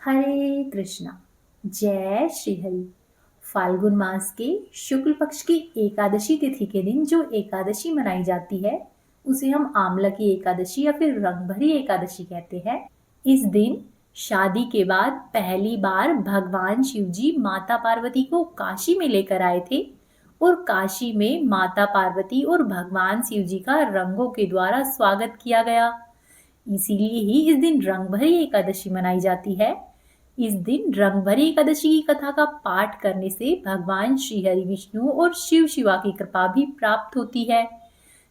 हरे कृष्णा। जय श्री हरि। फाल्गुन मास के शुक्ल पक्ष की एकादशी तिथि के दिन जो एकादशी मनाई जाती है उसे हम आंवला की एकादशी या फिर रंगभरी एकादशी कहते हैं। इस दिन शादी के बाद पहली बार भगवान शिव जी माता पार्वती को काशी में लेकर आए थे और काशी में माता पार्वती और भगवान शिव जी का रंगों के द्वारा स्वागत किया गया। इसीलिए ही इस दिन रंगभरी एकादशी मनाई जाती है। इस दिन रंगभरी एकादशी की कथा का पाठ करने से भगवान श्री हरि विष्णु और शिव शिवा की कृपा भी प्राप्त होती है।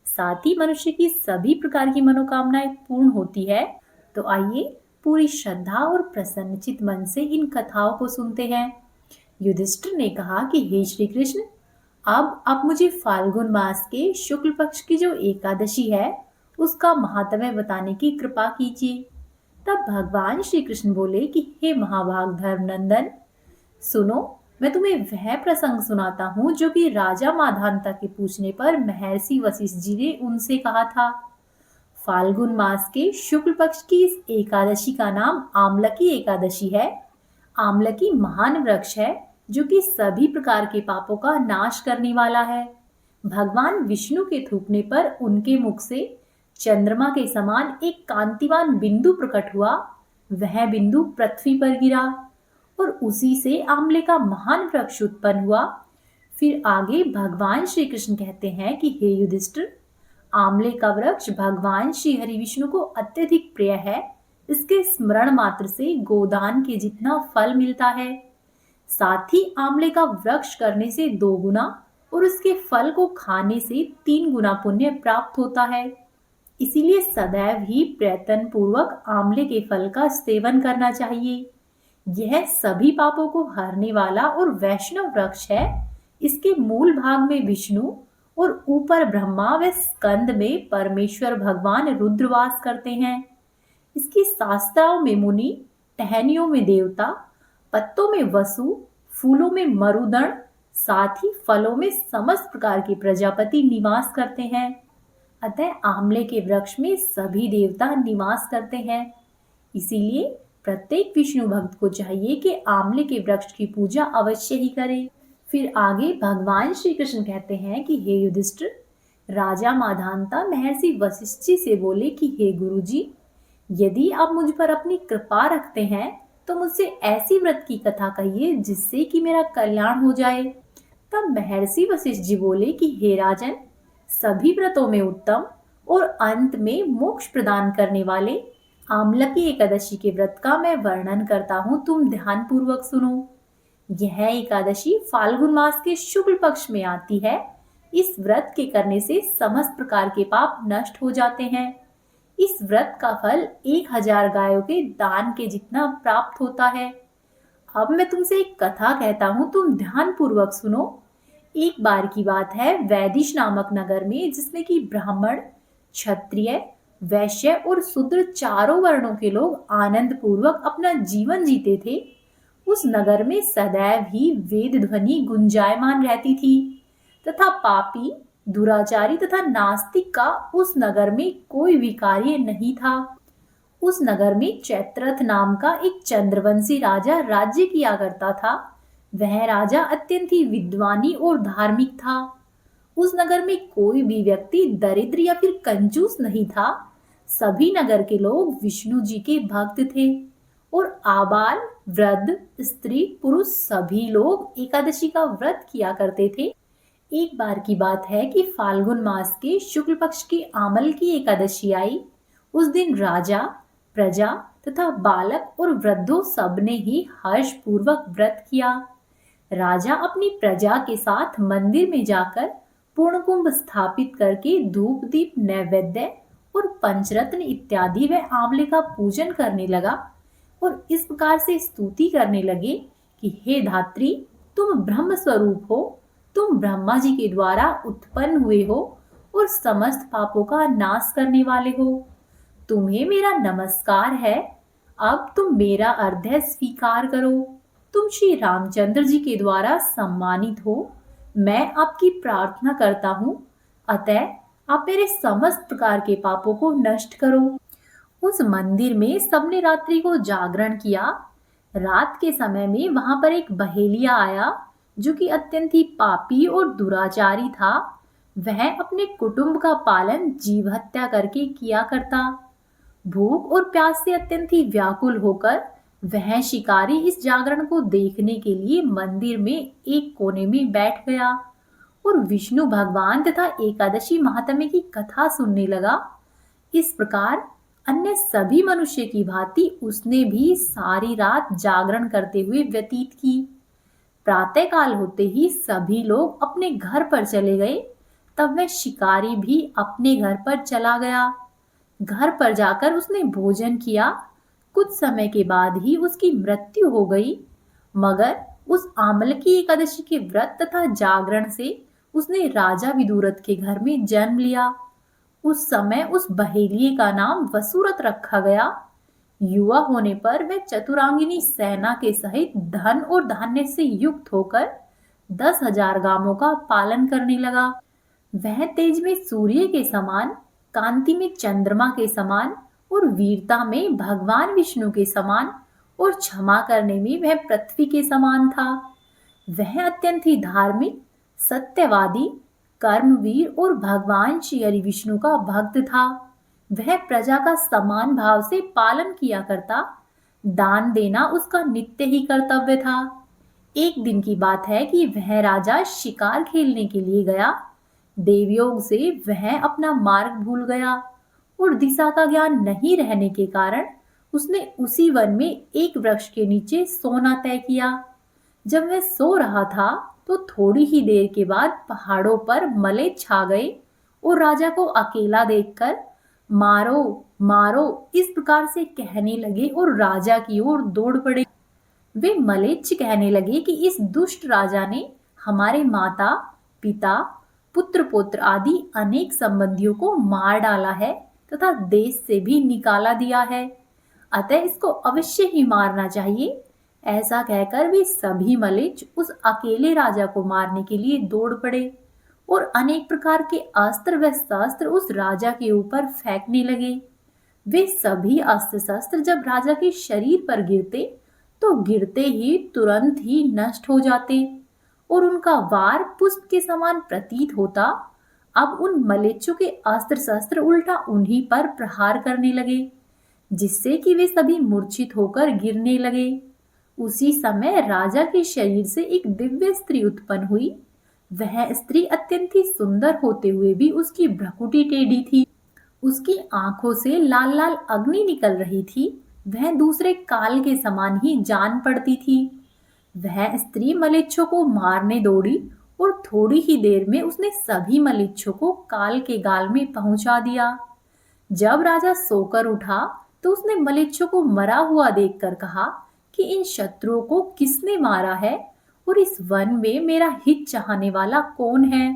साथ ही मनुष्य की सभी प्रकार की मनोकामनाएं पूर्ण होती है। तो आइए पूरी श्रद्धा और प्रसन्नचित मन से इन कथाओं को सुनते हैं। युधिष्ठिर ने कहा कि हे श्री कृष्ण, अब आप मुझे फाल्गुन मास के शुक्ल पक्ष की जो एकादशी है उसका महात्म्य बताने की कृपा कीजिए। तब भगवान श्री कृष्ण बोले कि हे महाभाग धर्मनंदन, सुनो, मैं तुम्हें वह प्रसंग सुनाता हूँ जो कि राजा माधानता के पूछने पर महर्षि वशिष्ठ जी ने उनसे कहा था। फाल्गुन मास के शुक्ल पक्ष की इस एकादशी का नाम आमलकी एकादशी है। आमलकी महान वृक्ष है जो कि सभी प्रकार के पापों का नाश करने वाला है। भगवान विष्णु के थूकने पर उनके मुख से चंद्रमा के समान एक कांतिवान बिंदु प्रकट हुआ। वह बिंदु पृथ्वी पर गिरा और उसी से आंवले का महान वृक्ष उत्पन्न हुआ। फिर आगे भगवान श्री कृष्ण कहते हैं कि हे युधिष्ठिर, आंवले का वृक्ष भगवान श्री हरि विष्णु को अत्यधिक प्रिय है। इसके स्मरण मात्र से गोदान के जितना फल मिलता है। साथ ही आंवले का वृक्ष करने से 2 गुना और उसके फल को खाने से 3 गुना पुण्य प्राप्त होता है। इसीलिए सदैव ही प्रयत्न पूर्वक आंवले के फल का सेवन करना चाहिए। यह सभी पापों को हरने वाला और वैष्णव वृक्ष है। इसके मूल भाग में विष्णु और ऊपर ब्रह्मा व स्कंद में परमेश्वर भगवान रुद्रवास करते हैं। इसकी शास्त्राओं में मुनि, टहनियों में देवता, पत्तों में वसु, फूलों में मरुदण, साथ ही फलों में समस्त प्रकार के प्रजापति निवास करते हैं। अतः आंवले के वृक्ष में सभी देवता निवास करते हैं। इसीलिए प्रत्येक विष्णु भक्त को चाहिए कि आंवले के वृक्ष की पूजा अवश्य ही करे। फिर आगे भगवान श्री कृष्ण कहते हैं कि हे युधिष्ठिर, राजा माधानता महर्षि वशिष्ठ जी से बोले कि हे गुरुजी, यदि आप मुझ पर अपनी कृपा रखते हैं तो मुझसे ऐसी व्रत की कथा कहिए जिससे कि मेरा कल्याण हो जाए। तब महर्षि वशिष्ठ जी बोले कि हे राजन, सभी व्रतों में उत्तम और अंत में मोक्ष प्रदान करने वाले आमलकी एकादशी के व्रत का मैं वर्णन करता हूँ, तुम ध्यान पूर्वक सुनो। यह एकादशी फाल्गुन मास के शुक्ल पक्ष में आती है। इस व्रत के करने से समस्त प्रकार के पाप नष्ट हो जाते हैं। इस व्रत का फल 1000 गायों के दान के जितना प्राप्त होता है। अब मैं तुमसे एक कथा कहता हूँ, तुम ध्यान पूर्वक सुनो। एक बार की बात है, वैदिश नामक नगर में, जिसमें कि ब्राह्मण, क्षत्रिय, वैश्य और शूद्र चारों वर्णों के लोग आनंद पूर्वक अपना जीवन जीते थे, उस नगर में सदैव ही वेद ध्वनि गुंजायमान रहती थी तथा पापी, दुराचारी तथा नास्तिक का उस नगर में कोई भी कार्य नहीं था। उस नगर में चैत्रथ नाम का एक चंद्रवंशी राजा राज्य किया करता था। वह राजा अत्यंत ही विद्वानी और धार्मिक था। उस नगर में कोई भी व्यक्ति दरिद्र या फिर कंजूस नहीं था। सभी नगर के लोग विष्णु जी के भक्त थे और आबाल, वृद्ध, स्त्री, पुरुष सभी लोग एकादशी का व्रत किया करते थे। एक बार की बात है कि फाल्गुन मास के शुक्ल पक्ष की आमल की एकादशी आई। उस दिन राजा, प्रजा तथा बालक और वृद्धों सबने ही हर्ष पूर्वक व्रत किया। राजा अपनी प्रजा के साथ मंदिर में जाकर पूर्ण कुंभ स्थापित करके धूप दीप नैवेद्य और पंचरत्न इत्यादि व आंवले का पूजन करने लगा और इस प्रकार से स्तुति करने लगे कि हे धात्री, तुम ब्रह्म स्वरूप हो, तुम ब्रह्मा जी के द्वारा उत्पन्न हुए हो और समस्त पापों का नाश करने वाले हो। तुम्हें मेरा नमस्कार है। अब तुम मेरा अर्घ्य स्वीकार करो। तुम श्री रामचंद्र जी के द्वारा सम्मानित हो। मैं आपकी प्रार्थना करता हूँ, अतः आप मेरे समस्त प्रकार के पापों को नष्ट करो। उस मंदिर में सबने रात्रि को जागरण किया। रात के समय में वहां पर एक बहेलिया आया जो कि अत्यंत ही पापी और दुराचारी था। वह अपने कुटुंब का पालन जीव हत्या करके किया करता। भूख और प्यास से अत्यंत ही व्याकुल होकर वह शिकारी इस जागरण को देखने के लिए मंदिर में एक कोने में बैठ गया और विष्णु भगवान तथा एकादशी महात्म्य की कथा सुनने लगा। इस प्रकार अन्य सभी मनुष्य की भांति उसने भी सारी रात जागरण करते हुए व्यतीत की। प्रातःकाल होते ही सभी लोग अपने घर पर चले गए। तब वह शिकारी भी अपने घर पर चला गया। घर पर जाकर उसने भोजन किया। कुछ समय के बाद ही उसकी मृत्यु हो गई। मगर उस आमलकी एकादशी के व्रत तथा जागरण से उसने राजा विदुरथ के घर में जन्म लिया। उस समय उस बहेलिये का नाम वसुरथ रखा गया। युवा होने पर वह चतुरांगिनी सेना के सहित धन और धान्य से युक्त होकर 10,000 गांवों का पालन करने लगा। वह तेज में सूर्य के समान, कांति में चंद्रमा के समान और वीरता में भगवान विष्णु के समान और क्षमा करने में वह पृथ्वी के समान था। वह अत्यंत ही धार्मिक, सत्यवादी, कर्मवीर और भगवान श्री हरि विष्णु का भक्त था। वह प्रजा का समान भाव से पालन किया करता। दान देना उसका नित्य ही कर्तव्य था। एक दिन की बात है कि वह राजा शिकार खेलने के लिए गया। देवयोग से वह अपना मार्ग भूल गया और दिशा का ज्ञान नहीं रहने के कारण उसने उसी वन में एक वृक्ष के नीचे सोना तय किया। जब वह सो रहा था तो थोड़ी ही देर के बाद पहाड़ों पर मलय छा गए और राजा को अकेला देखकर मारो मारो इस प्रकार से कहने लगे और राजा की ओर दौड़ पड़े। वे मलेच्छ कहने लगे कि इस दुष्ट राजा ने हमारे माता, पिता, पुत्र पौत्र आदि अनेक संबंधियों को मार डाला है तथा देश से भी निकाला दिया है। अतः इसको अवश्य ही मारना चाहिए। ऐसा कहकर वे सभी मलेच्छ उस अकेले राजा को मारने के लिए दौड़ पड़े और अनेक प्रकार के अस्त्र व शस्त्र उस राजा के ऊपर फेंकने लगे। वे सभी अस्त्र शस्त्र जब राजा के शरीर पर गिरते तो गिरते ही तुरंत ही नष्ट हो जाते और उनका वार पुष्प के समान प्रतीत होता। अब उन मलेच्छों के अस्त्र शस्त्र उल्टा उन्हीं पर प्रहार करने लगे, जिससे कि वे सभी मूर्छित होकर गिरने लगे। उसी समय राजा के शरीर से एक दिव्य स्त्री उत्पन्न हुई। वह स्त्री अत्यंत ही सुंदर होते हुए भी उसकी भ्रुकुटी टेढ़ी थी। उसकी आंखों से लाल लाल अग्नि निकल रही थी। वह दूसरे काल के समान ही जान पड़ती थी। वह स्त्री मलेच्छों को मारने दौड़ी और थोड़ी ही देर में उसने सभी मलेच्छों को काल के गाल में पहुंचा दिया। जब राजा सोकर उठा तो उसने मलेच्छों को मरा हुआ देखकर कहा कि इन शत्रुओं को किसने मारा है और इस वन में मेरा हित चाहने वाला कौन है।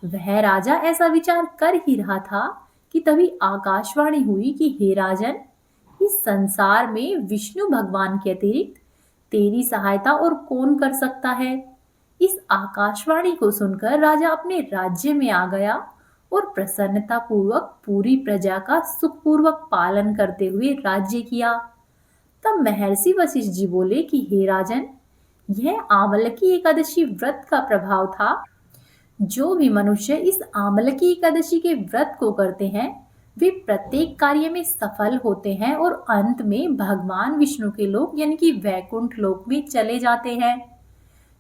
वह राजा ऐसा विचार कर ही रहा था कि तभी आकाशवाणी हुई कि हे राजन, इस संसार में विष्णु भगवान के अतिरिक्त तेरी सहायता और कौन कर सकता है। इस आकाशवाणी को सुनकर राजा अपने राज्य में आ गया और प्रसन्नता पूर्वक पूरी प्रजा का सुखपूर्वक पालन करते हुए राज्य किया। तब महर्षि वशिष्ठ जी बोले कि हे राजन, यह आमलकी एकादशी व्रत का प्रभाव था। जो भी मनुष्य इस आमलकी एकादशी के व्रत को करते हैं वे प्रत्येक कार्य में सफल होते हैं और अंत में भगवान विष्णु के लोक यानी कि वैकुंठ लोक में चले जाते हैं।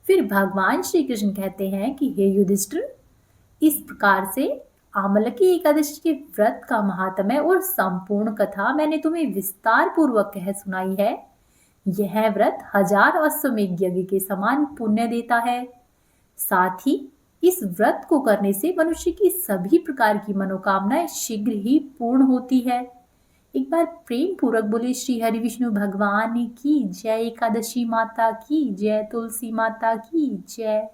फिर भगवान श्री कृष्ण कहते हैं कि हे युधिष्ठिर, इस प्रकार से आमलकी एकादशी के व्रत का महात्म्य और संपूर्ण कथा मैंने तुम्हें विस्तार पूर्वक कह सुनाई है। यह व्रत 1000 अश्वमेध यज्ञ के समान पुण्य देता है। साथ ही इस व्रत को करने से मनुष्य की सभी प्रकार की मनोकामनाएं शीघ्र ही पूर्ण होती है। एक बार प्रेम पूर्वक बोले श्री हरि विष्णु भगवान की जय, एकादशी माता की जय, तुलसी माता की जय।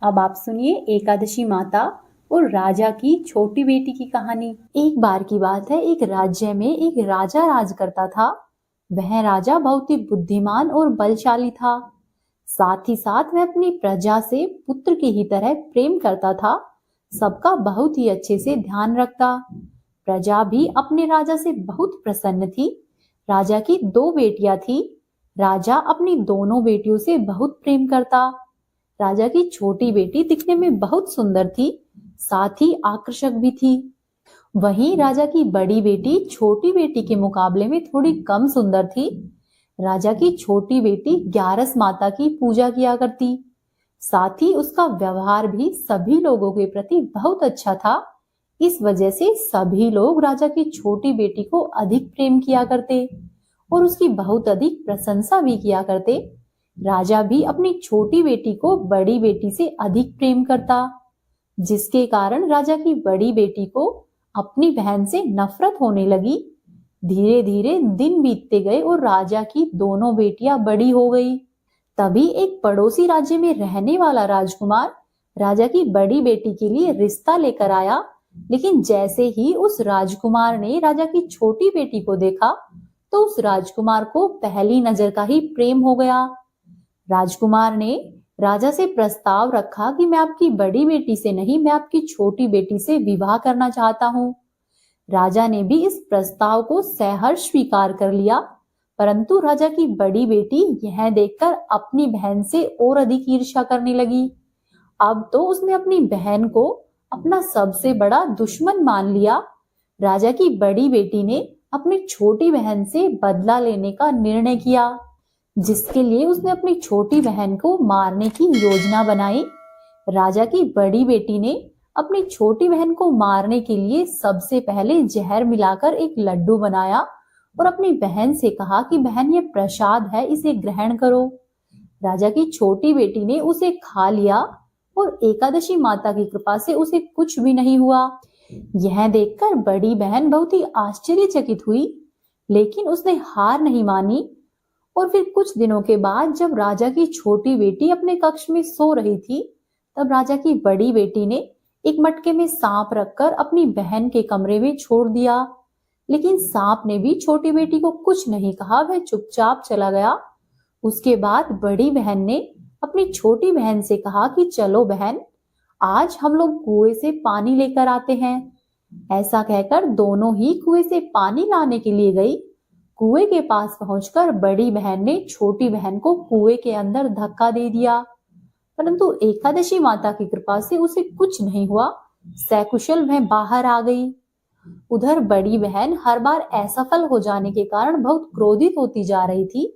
अब आप सुनिए एकादशी माता और राजा की छोटी बेटी की कहानी। एक बार की बात है, एक राज्य में एक राजा राज करता था। वह राजा बहुत ही बुद्धिमान और बलशाली था। साथ ही साथ वह अपनी प्रजा से पुत्र की ही तरह प्रेम करता था। सबका बहुत ही अच्छे से ध्यान रखता। प्रजा भी अपने राजा से बहुत प्रसन्न थी। राजा की 2 बेटियां थी। राजा अपनी दोनों बेटियों से बहुत प्रेम करता। राजा की छोटी बेटी दिखने में बहुत सुंदर थी, साथ ही आकर्षक भी थी। वहीं राजा की बड़ी बेटी छोटी बेटी के मुकाबले में थोड़ी कम सुंदर थी। राजा की छोटी बेटी ग्यारस माता की पूजा किया करती, साथ ही उसका व्यवहार भी सभी लोगों के प्रति बहुत अच्छा था। इस वजह से सभी लोग राजा की छोटी बेटी को अधिक प्रेम किया करते और उसकी बहुत अधिक प्रशंसा भी किया करते। राजा भी अपनी छोटी बेटी को बड़ी बेटी से अधिक प्रेम करता, जिसके कारण राजा की बड़ी बेटी को अपनी बहन से नफरत होने लगी। धीरे धीरे दिन बीतते गए और राजा की दोनों बेटियां बड़ी हो गई। तभी एक पड़ोसी राज्य में रहने वाला राजकुमार राजा की बड़ी बेटी के लिए रिश्ता लेकर आया। लेकिन जैसे ही उस राजकुमार ने राजा की छोटी बेटी को देखा, तो उस राजकुमार को पहली नजर का ही प्रेम हो गया। राजकुमार ने राजा से प्रस्ताव रखा कि मैं आपकी बड़ी बेटी से नहीं, मैं आपकी छोटी बेटी से विवाह करना चाहता हूँ। राजा ने भी इस प्रस्ताव को सहर्ष स्वीकार कर लिया, परंतु राजा की बड़ी बेटी यह देखकर अपनी बहन से और अधिक ईर्ष्या करने लगी। अब तो उसने अपनी बहन को अपना सबसे बड़ा दुश्मन मान लिया। राजा की बड़ी बेटी ने अपनी छोटी बहन से बदला लेने का निर्णय किया, जिसके लिए उसने अपनी छोटी बहन को मारने की योजना बनाई। राजा की बड़ी बेटी ने अपनी छोटी बहन को मारने के लिए सबसे पहले जहर मिलाकर एक लड्डू बनाया और अपनी बहन से कहा कि बहन, ये प्रसाद है, इसे ग्रहण करो। राजा की छोटी बेटी ने उसे खा लिया और एकादशी माता की कृपा से उसे कुछ भी नहीं हुआ। यह देखकर बड़ी बहन बहुत ही आश्चर्यचकित हुई, लेकिन उसने हार नहीं मानी। और फिर कुछ दिनों के बाद जब राजा की छोटी बेटी अपने कक्ष में सो रही थी, तब राजा की बड़ी बेटी ने एक मटके में सांप रखकर अपनी बहन के कमरे में छोड़ दिया। लेकिन सांप ने भी छोटी बेटी को कुछ नहीं कहा, वह चुपचाप चला गया। उसके बाद बड़ी बहन ने अपनी छोटी बहन से कहा कि चलो बहन, आज हम लोग कुएं से पानी लेकर आते हैं। ऐसा कहकर दोनों ही कुएं से पानी लाने के लिए गई। कुएं के पास पहुंचकर बड़ी बहन ने छोटी बहन को कुएं के अंदर धक्का दे दिया, परंतु एकादशी माता की कृपा से उसे कुछ नहीं हुआ। सकुशल वह बाहर आ गई। उधर बड़ी बहन हर बार असफल हो जाने के कारण बहुत क्रोधित होती जा रही थी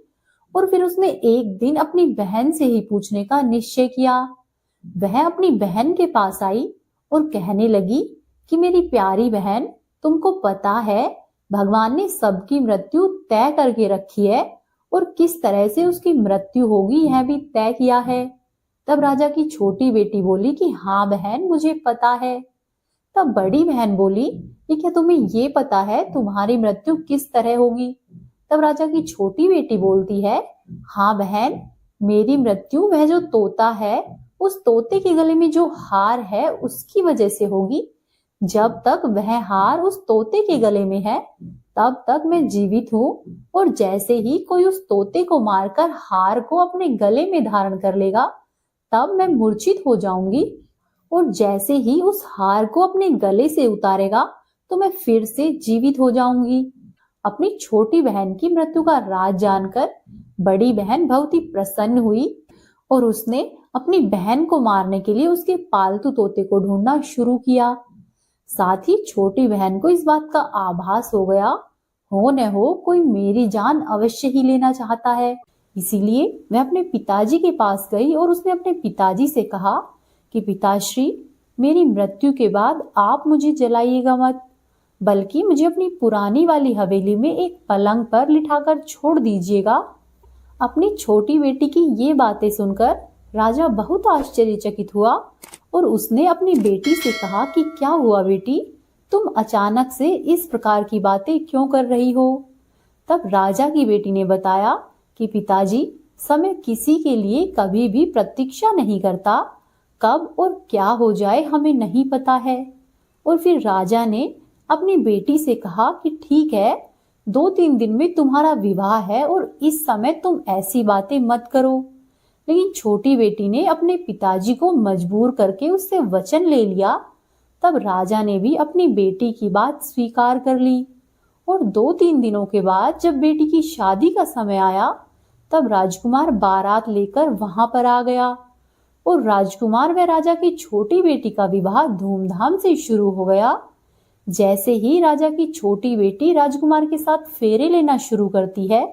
और फिर उसने एक दिन अपनी बहन से ही पूछने का निश्चय किया। वह अपनी बहन के पास आई और कहने लगी कि मेरी प्यारी बहन, तुमको पता है भगवान ने सबकी मृत्यु तय करके रखी है और किस तरह से उसकी मृत्यु होगी यह भी तय किया है। तब राजा की छोटी बेटी बोली कि हाँ बहन, मुझे पता है। तब बड़ी बहन बोली कि क्या तुम्हें ये पता है तुम्हारी मृत्यु किस तरह होगी? तब राजा की छोटी बेटी बोलती है, हाँ बहन, मेरी मृत्यु वह जो तोता है, उस तोते के गले में जो हार है उसकी वजह से होगी। जब तक वह हार उस तोते के गले में है, तब तक मैं जीवित हूँ, और जैसे ही कोई उस तोते को मारकर हार को अपने गले में धारण कर लेगा, तब मैं मूर्छित हो जाऊंगी, और जैसे ही उस हार को अपने गले से उतारेगा तो मैं फिर से जीवित हो जाऊंगी। अपनी छोटी बहन की मृत्यु का राज जानकर बड़ी बहन बहुत ही प्रसन्न हुई और उसने अपनी बहन को मारने के लिए उसके पालतू तोते को ढूंढना शुरू किया। साथ ही छोटी बहन को इस बात का आभास हो गया, हो न हो कोई मेरी जान अवश्य ही लेना चाहता है। इसीलिए वह अपने पिताजी के पास गई और उसने अपने पिताजी से कहा कि पिताश्री, मेरी मृत्यु के बाद आप मुझे जलाइएगा मत, बल्कि मुझे अपनी पुरानी वाली हवेली में एक पलंग पर लिटाकर छोड़ दीजिएगा। अपनी छोटी बेटी की ये बातें सुनकर राजा बहुत आश्चर्यचकित हुआ और उसने अपनी बेटी से कहा कि क्या हुआ बेटी, तुम अचानक से इस प्रकार की बातें क्यों कर रही हो? तब राजा की बेटी ने बताया कि पिताजी, समय किसी के लिए कभी भी प्रतीक्षा नहीं करता, कब और क्या हो जाए हमें नहीं पता है। और फिर राजा ने अपनी बेटी से कहा कि ठीक है, 2-3 दिन में तुम्हारा विवाह है और इस समय तुम ऐसी बातें मत करो। लेकिन छोटी बेटी ने अपने पिताजी को मजबूर करके उससे वचन ले लिया। तब राजा ने भी अपनी बेटी की बात स्वीकार कर ली और 2-3 दिनों के बाद जब बेटी की शादी का समय आया, तब राजकुमार बारात लेकर वहां पर आ गया और राजकुमार व राजा की छोटी बेटी का विवाह धूमधाम से शुरू हो गया। जैसे ही राजा की छोटी बेटी राजकुमार के साथ फेरे लेना शुरू करती है,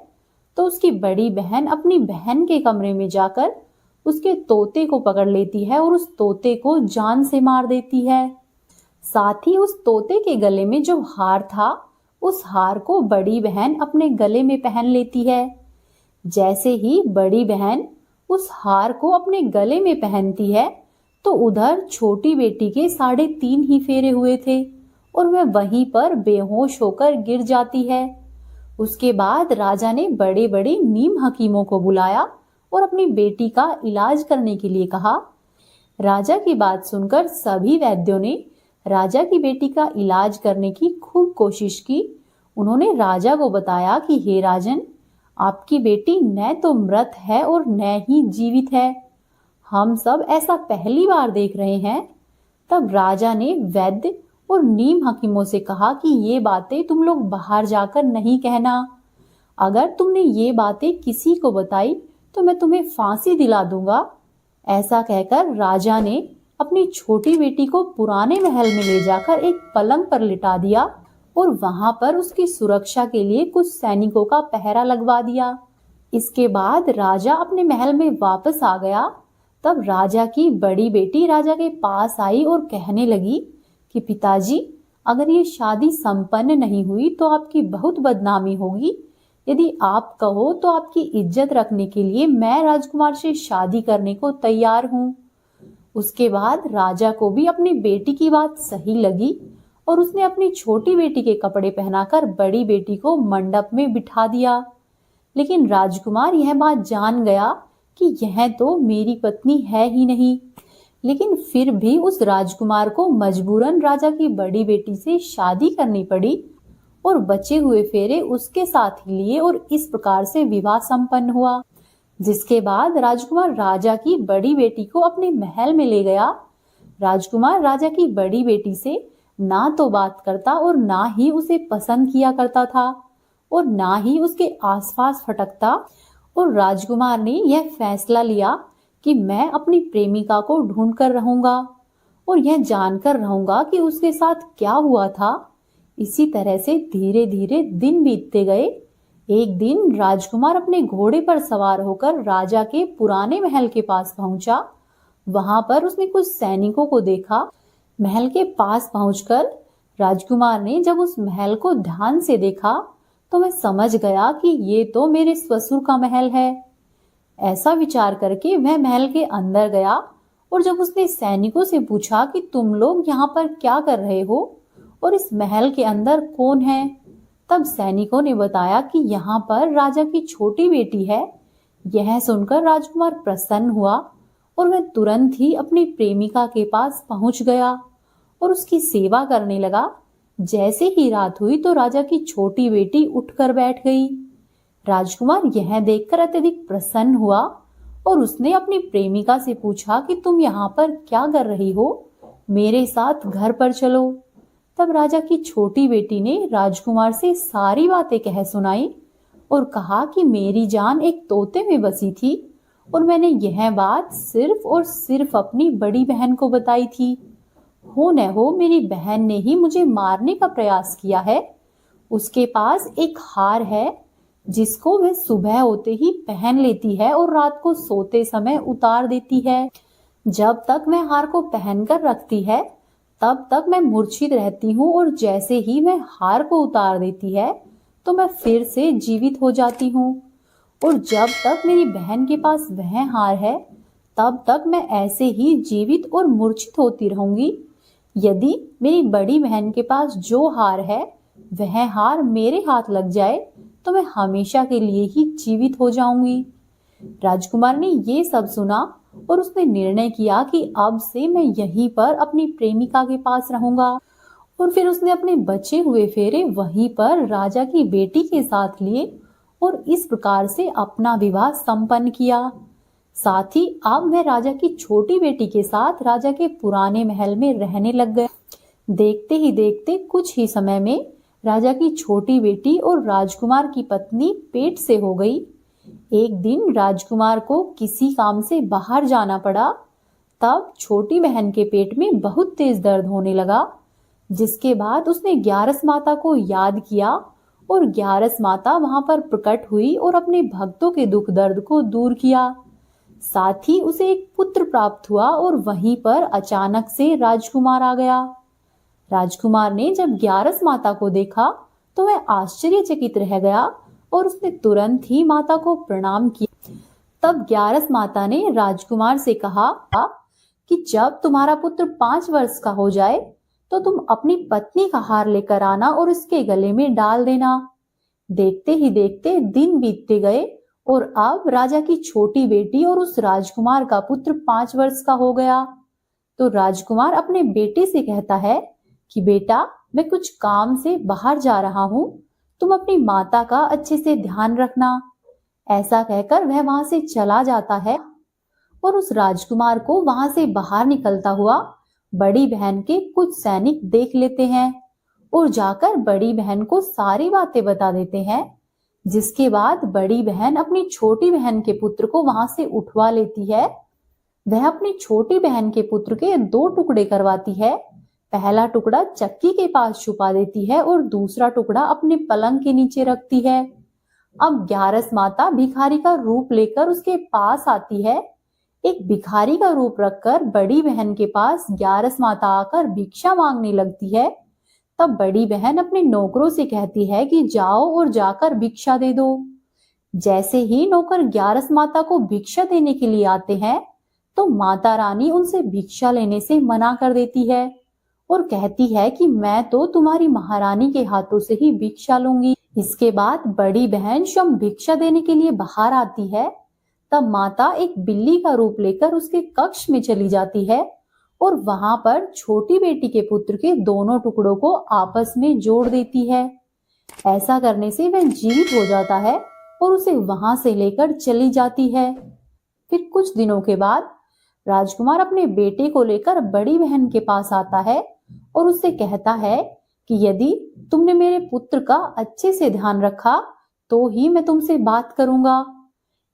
तो उसकी बड़ी बहन अपनी बहन के कमरे में जाकर उसके तोते को पकड़ लेती है और उस तोते को जान से मार देती है। साथ ही उस तोते के गले में जो हार था, उस हार को बड़ी बहन अपने गले में पहन लेती है। जैसे ही बड़ी बहन उस हार को अपने गले में पहनती है, तो उधर छोटी बेटी के 3.5 ही फेरे हुए थे और वह वहीं पर बेहोश होकर गिर जाती है। उसके बाद राजा ने बड़े बड़े नीम हकीमों को बुलाया और अपनी बेटी का इलाज करने के लिए कहा। राजा की बात सुनकर सभी वैद्यों ने राजा की बेटी का इलाज करने की खूब कोशिश की। उन्होंने राजा को बताया कि हे राजन, आपकी बेटी न तो मृत है और न ही जीवित है। हम सब ऐसा पहली बार देख रहे हैं। तब राजा ने वैद्य और नीम हकीमों से कहा कि ये बातें तुम लोग बाहर जाकर नहीं कहना। अगर तुमने ये बातें किसी को बताई तो मैं तुम्हें फांसी दिला दूंगा। ऐसा कहकर राजा ने अपनी छोटी बेटी को पुराने महल में ले जाकर एक पलंग पर लिटा दिया और वहां पर उसकी सुरक्षा के लिए कुछ सैनिकों का पहरा लगवा दिया। इसके बाद राजा अपने महल में वापस आ गया। तब राजा की बड़ी बेटी राजा के पास आई और कहने लगी कि पिताजी, अगर ये शादी संपन्न नहीं हुई तो आपकी बहुत बदनामी होगी। यदि आप कहो तो आपकी इज्जत रखने के लिए मैं राजकुमार से शादी करने को तैयार हूँ। उसके बाद राजा को भी अपनी बेटी की बात सही लगी और उसने अपनी छोटी बेटी के कपड़े पहनाकर बड़ी बेटी को मंडप में बिठा दिया। लेकिन राजकुमार यह बात जान गया कि यह तो मेरी पत्नी है ही नहीं। लेकिन फिर भी उस राजकुमार को मजबूरन राजा की बड़ी बेटी से शादी करनी पड़ी और बचे हुए फेरे उसके साथ ही लिए और इस प्रकार से विवाह संपन्न हुआ। जिसके बाद राजकुमार राजा की बड़ी बेटी को अपने महल में ले गया। राजकुमार राजा की बड़ी बेटी से ना तो बात करता और ना ही उसे पसंद किया करता था और ना ही उसके आसपास फटकता। और राजकुमार ने यह फैसला लिया कि मैं अपनी प्रेमिका को ढूंढ कर रहूंगा और यह जानकर रहूंगा कि उसके साथ क्या हुआ था। इसी तरह से धीरे धीरे दिन बीतते गए। एक दिन राजकुमार अपने घोड़े पर सवार होकर राजा के पुराने महल के पास पहुंचा। वहां पर उसने कुछ सैनिकों को देखा। महल के पास पहुंचकर राजकुमार ने जब उस महल को ध्यान से देखा तो वह समझ गया कि ये तो मेरे ससुर का महल है। ऐसा विचार करके वह महल के अंदर गया और जब उसने सैनिकों से पूछा कि तुम लोग यहाँ पर क्या कर रहे हो और इस महल के अंदर कौन है, तब सैनिकों ने बताया कि यहाँ पर राजा की छोटी बेटी है। यह सुनकर राजकुमार प्रसन्न हुआ और वह तुरंत ही अपनी प्रेमिका के पास पहुंच गया और उसकी सेवा करने लगा। जैसे ही रात हुई तो राजा की छोटी बेटी उठकर बैठ गई। राजकुमार यह देखकर अत्यधिक प्रसन्न हुआ और उसने अपनी प्रेमिका से पूछा कि तुम यहाँ पर क्या कर रही हो, मेरे साथ घर पर चलो। तब राजा की छोटी बेटी ने राजकुमार से सारी बातें कह सुनाई और कहा कि मेरी जान एक तोते में बसी थी और मैंने यह बात सिर्फ और सिर्फ अपनी बड़ी बहन को बताई थी। हो न हो मेरी बहन ने ही मुझे मारने का प्रयास किया है। उसके पास एक हार है जिसको वह सुबह होते ही पहन लेती है और रात को सोते समय उतार देती है। जब तक मैं हार को पहनकर रखती है तब तक मैं मूर्छित रहती हूँ और जैसे ही मैं हार को उतार देती है तो मैं फिर से जीवित हो जाती हूँ। और जब तक मेरी बहन के पास वह हार है तब तक मैं ऐसे ही जीवित और मूर्छित होती रहूंगी। यदि मेरी बड़ी बहन के पास जो हार है वह हार मेरे हाथ लग जाए तो मैं हमेशा के लिए ही जीवित हो जाऊंगी। राजकुमार ने ये सब सुना और उसने निर्णय किया कि अब से मैं यहीं पर अपनी प्रेमिका के पास रहूंगा। और फिर उसने अपने बचे हुए फेरे वहीं पर राजा की बेटी के साथ लिए और इस प्रकार से अपना विवाह संपन्न किया। साथ ही अब वह राजा की छोटी बेटी के साथ राजा के पुराने महल में रहने लग गए। देखते ही देखते कुछ ही समय में राजा की छोटी बेटी और राजकुमार की पत्नी पेट से हो गई। एक दिन राजकुमार को किसी काम से बाहर जाना पड़ा। तब छोटी बहन के पेट में बहुत तेज दर्द होने लगा, जिसके बाद उसने ग्यारस माता को याद किया और ग्यारस माता वहां पर प्रकट हुई और अपने भक्तों के दुख दर्द को दूर किया। साथ ही उसे एक पुत्र प्राप्त हुआ और वहीं पर अचानक से राजकुमार आ गया। राजकुमार ने जब ग्यारस माता को देखा तो वह आश्चर्यचकित रह गया और उसने तुरंत ही माता को प्रणाम किया। तब ग्यारस माता ने राजकुमार से कहा कि जब तुम्हारा पुत्र 5 वर्ष का हो जाए तो तुम अपनी पत्नी का हार लेकर आना और उसके गले में डाल देना। देखते ही देखते दिन बीतते गए और अब राजा की छोटी बेटी और उस राजकुमार का पुत्र 5 वर्ष का हो गया। तो राजकुमार अपने बेटे से कहता है कि बेटा, मैं कुछ काम से बाहर जा रहा हूँ, तुम अपनी माता का अच्छे से ध्यान रखना। ऐसा कहकर वह वहां से चला जाता है और उस राजकुमार को वहां से बाहर निकलता हुआ बड़ी बहन के कुछ सैनिक देख लेते हैं और जाकर बड़ी बहन को सारी बातें बता देते हैं। जिसके बाद बड़ी बहन अपनी छोटी बहन के पुत्र को वहां से उठवा लेती है। वह अपनी छोटी बहन के पुत्र के 2 टुकड़े करवाती है। पहला टुकड़ा चक्की के पास छुपा देती है और दूसरा टुकड़ा अपने पलंग के नीचे रखती है। अब ग्यारस माता भिखारी का रूप लेकर उसके पास आती है। एक भिखारी का रूप रखकर बड़ी बहन के पास ग्यारस माता आकर भिक्षा मांगने लगती है। तब बड़ी बहन अपने नौकरों से कहती है कि जाओ और जाकर भिक्षा दे दो। जैसे ही नौकर ग्यारस माता को भिक्षा देने के लिए आते हैं तो माता रानी उनसे भिक्षा लेने से मना कर देती है और कहती है कि मैं तो तुम्हारी महारानी के हाथों से ही भिक्षा लूंगी। इसके बाद बड़ी बहन स्वयं भिक्षा देने के लिए बाहर आती है। तब माता एक बिल्ली का रूप लेकर उसके कक्ष में चली जाती है और वहां पर छोटी बेटी के पुत्र के दोनों टुकड़ों को आपस में जोड़ देती है। ऐसा करने से वह जीवित हो जाता है और उसे वहां से लेकर चली जाती है। फिर कुछ दिनों के बाद राजकुमार अपने बेटे को लेकर बड़ी बहन के पास आता है और उससे कहता है कि यदि तुमने मेरे पुत्र का अच्छे से ध्यान रखा तो ही मैं तुमसे बात करूंगा।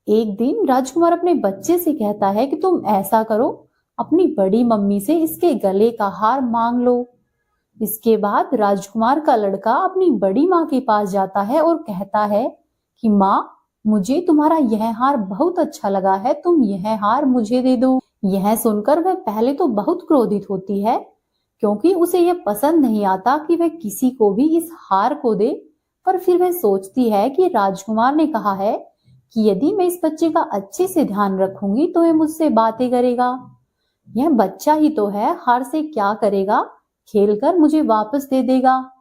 एक दिन राजकुमार अपने बच्चे से कहता है कि तुम ऐसा करो, अपनी बड़ी मम्मी से इसके गले का हार मांग लो। इसके बाद राजकुमार का लड़का अपनी बड़ी माँ के पास जाता है और कहता है कि माँ, मुझे तुम्हारा यह हार बहुत अच्छा लगा है, तुम यह हार मुझे दे दो। यह सुनकर वह पहले तो बहुत क्रोधित होती है क्योंकि उसे यह पसंद नहीं आता कि वह किसी को भी इस हार को दे। पर फिर वह सोचती है कि राजकुमार ने कहा है कि यदि मैं इस बच्चे का अच्छे से ध्यान रखूंगी तो वह मुझसे बातें करेगा। यह बच्चा ही तो है, हार से क्या करेगा, खेलकर मुझे वापस दे देगा।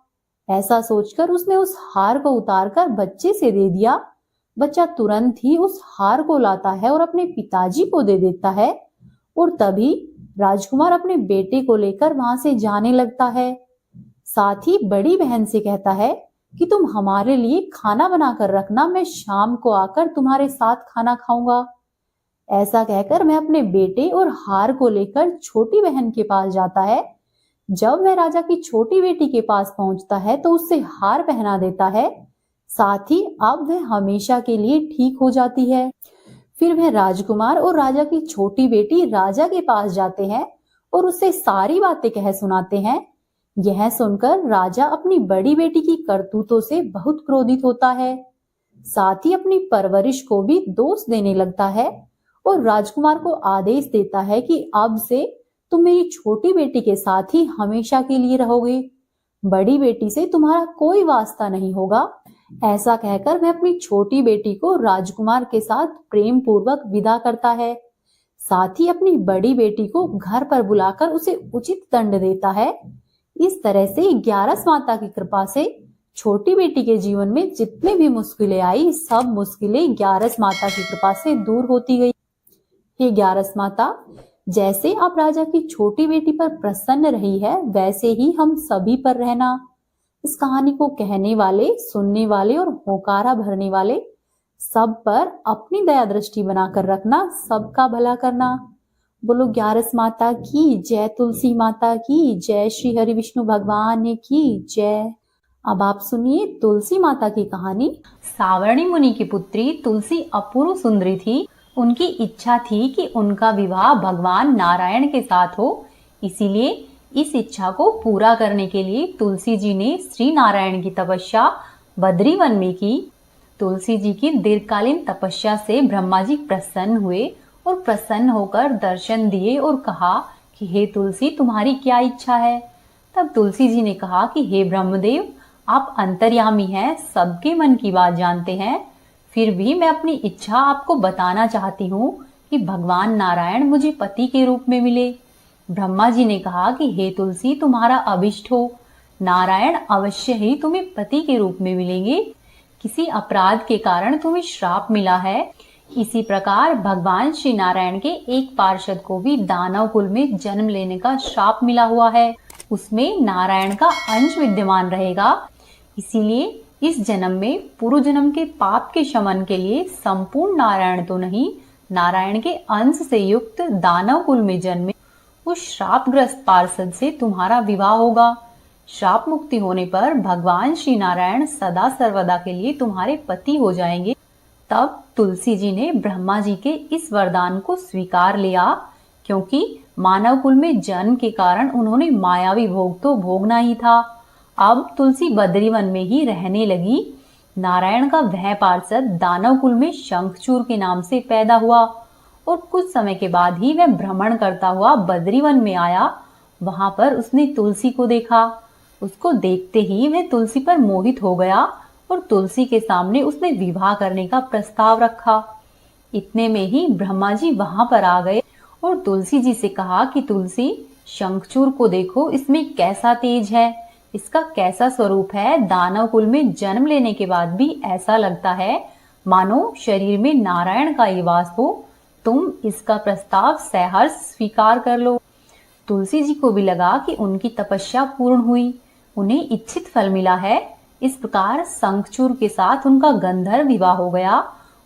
ऐसा सोचकर उसने उस हार को उतारकर बच्चे से दे दिया। बच्चा तुरंत ही उस हार को लाता है और अपने पिताजी को दे देता है और तभी राजकुमार अपने बेटे को लेकर वहां से जाने लगता है। साथ ही बड़ी बहन से कहता है कि तुम हमारे लिए खाना बनाकर रखना, मैं शाम को आकर तुम्हारे साथ खाना खाऊंगा। ऐसा कहकर मैं अपने बेटे और हार को लेकर छोटी बहन के पास जाता है। जब वह राजा की छोटी बेटी के पास पहुंचता है तो उससे हार पहना देता है। साथ ही अब वह हमेशा के लिए ठीक हो जाती है। फिर वह राजकुमार और राजा की छोटी बेटी राजा के पास जाते हैं और उससे सारी बातें कह सुनाते हैं। यह सुनकर राजा अपनी बड़ी बेटी की करतूतों से बहुत क्रोधित होता है। साथ ही अपनी परवरिश को भी दोष देने लगता है और राजकुमार को आदेश देता है कि अब से तुम मेरी छोटी बेटी के साथ ही हमेशा के लिए रहोगे, बड़ी बेटी से तुम्हारा कोई वास्ता नहीं होगा। ऐसा कहकर वह अपनी छोटी बेटी को राजकुमार के साथ प्रेम पूर्वक विदा करता है। साथ ही अपनी बड़ी बेटी को घर पर बुलाकर उसे उचित दंड देता है। इस तरह से ग्यारस माता की कृपा से छोटी बेटी के जीवन में जितने भी मुश्किलें आई, सब मुश्किलें ग्यारस माता की कृपा से दूर होती गई। हे ग्यारस माता, जैसे आप राजा की छोटी बेटी पर प्रसन्न रही है, वैसे ही हम सभी पर रहना। इस कहानी को कहने वाले, सुनने वाले और होकारा भरने वाले सब पर अपनी दया दृष्टि बनाकर रखना, सबका भला करना। बोलो ग्यारस माता की जय, तुलसी माता की जय, श्री हरि विष्णु भगवान की जय। अब आप सुनिए तुलसी माता की कहानी। सावर्णी मुनि की पुत्री तुलसी अपूर्व सुंदरी थी। उनकी इच्छा थी कि उनका विवाह भगवान नारायण के साथ हो। इसीलिए इस इच्छा को पूरा करने के लिए तुलसी जी ने श्री नारायण की तपस्या बद्री वन में की। तुलसी जी की दीर्घकालीन तपस्या से ब्रह्मा जी प्रसन्न हुए और प्रसन्न होकर दर्शन दिए और कहा कि हे तुलसी, तुम्हारी क्या इच्छा है। तब तुलसी जी ने कहा कि हे ब्रह्मदेव, आप अंतर्यामी हैं, सबके मन की बात जानते हैं। फिर भी मैं अपनी इच्छा आपको बताना चाहती हूँ कि भगवान नारायण मुझे पति के रूप में मिले। ब्रह्मा जी ने कहा कि हे तुलसी, तुम्हारा अभिष्ट हो, नारायण अवश्य ही तुम्हें पति के रूप में मिलेंगे। किसी अपराध के कारण तुम्हें श्राप मिला है। इसी प्रकार भगवान श्री नारायण के एक पार्षद को भी दानव कुल में जन्म लेने का श्राप मिला हुआ है। उसमें नारायण का अंश विद्यमान रहेगा। इसीलिए इस जन्म में पूर्व जन्म के पाप के शमन के लिए संपूर्ण नारायण तो नहीं, नारायण के अंश से युक्त दानव कुल में जन्मे उस श्रापग्रस्त पार्षद से तुम्हारा विवाह होगा। श्राप मुक्ति होने पर भगवान श्री नारायण सदा सर्वदा के लिए तुम्हारे पति हो जाएंगे। तब तुलसी जी ने ब्रह्मा जी के इस वरदान को स्वीकार लिया, क्योंकि मानव कुल में जन्म के कारण उन्होंने मायावी भोग तो भोगना ही था। अब तुलसी बद्री वन में ही रहने लगी। नारायण का वह पार्षद दानव कुल में शंखचूर के नाम से पैदा हुआ और कुछ समय के बाद ही वह भ्रमण करता हुआ बद्री वन में आया। वहां पर उसने तुलसी को देखा। उसको देखते ही वह तुलसी पर मोहित हो गया और तुलसी के सामने उसने विवाह करने का प्रस्ताव रखा। इतने में ही ब्रह्मा जी वहां पर आ गए और तुलसी जी से कहा कि तुलसी, शंखचूर को देखो, इसमें कैसा तेज है, इसका कैसा स्वरूप है। दानव कुल में जन्म लेने के बाद भी ऐसा लगता है मानो शरीर में नारायण का ही वास हो। तुम इसका प्रस्ताव सहर्ष स्वीकार कर लो। तुलसी जी को भी लगा कि उनकी तपस्या पूर्ण हुई, उन्हें इच्छित फल मिला है। इस प्रकार शंखचूर के साथ उनका गंधर्व विवाह हो गया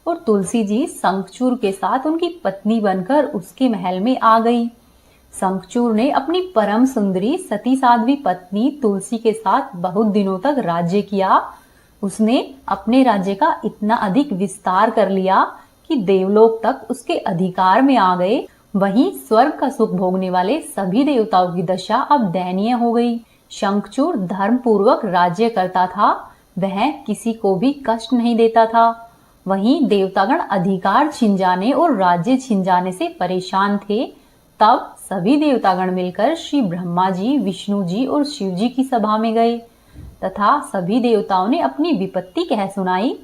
और तुलसी जी शंखचूर के साथ उनकी पत्नी बनकर उसके महल में आ गई। शंखचूर ने अपनी परम सुंदरी सती साध्वी पत्नी तुलसी के साथ बहुत दिनों तक राज्य किया। उसने अपने राज्य का इतना अधिक विस्तार कर लिया कि देवलोक तक उसके अधिकार में आ गए। वहीं स्वर्ग का सुख भोगने वाले सभी देवताओं की दशा अब दयनीय हो गई। शंखचूर धर्म पूर्वक राज्य करता था, वह किसी को भी कष्ट नहीं देता था। वहीं देवतागण अधिकार छिन जाने और राज्य छिन जाने से परेशान थे। तब सभी देवतागण मिलकर श्री ब्रह्मा जी, विष्णु जी और शिव जी की सभा में गए तथा सभी देवताओं ने अपनी विपत्ति कह सुनाई।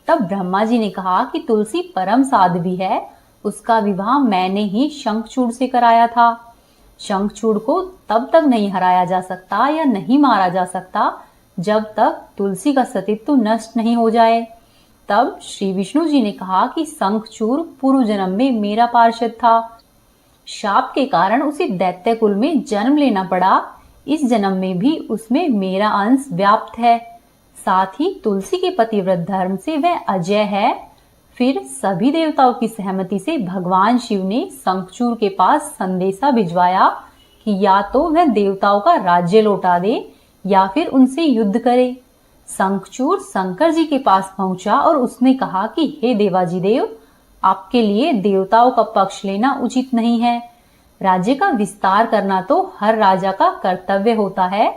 तब ब्रह्मा जी ने कहा कि तुलसी परम साध्वी है, उसका विवाह मैंने ही शंखचूड़ से कराया था। शंखचूड़ को तब तक नहीं हराया जा सकता या नहीं मारा जा सकता जब तक तुलसी का सतीत्व नष्ट नहीं हो जाए। तब श्री विष्णु जी ने कहा कि शंखचूड़ पूर्व जन्म में मेरा पार्षद था। शाप के कारण उसे दैत्य कुल में जन्म लेना पड़ा। इस जन्म में भी उसमें मेरा अंश व्याप्त है। साथ ही तुलसी के पतिव्रत धर्म से वह अजय है। फिर सभी देवताओं की सहमति से भगवान शिव ने शंखचूड़ के पास संदेशा भिजवाया कि या तो वह देवताओं का राज्य लौटा दे या फिर उनसे युद्ध करे। शंखचूड़ शंकर जी के पास पहुंचा और उसने कहा कि हे देवाजी देव, आपके लिए देवताओं का पक्ष लेना उचित नहीं है। राज्य का विस्तार करना तो हर राजा का कर्तव्य होता है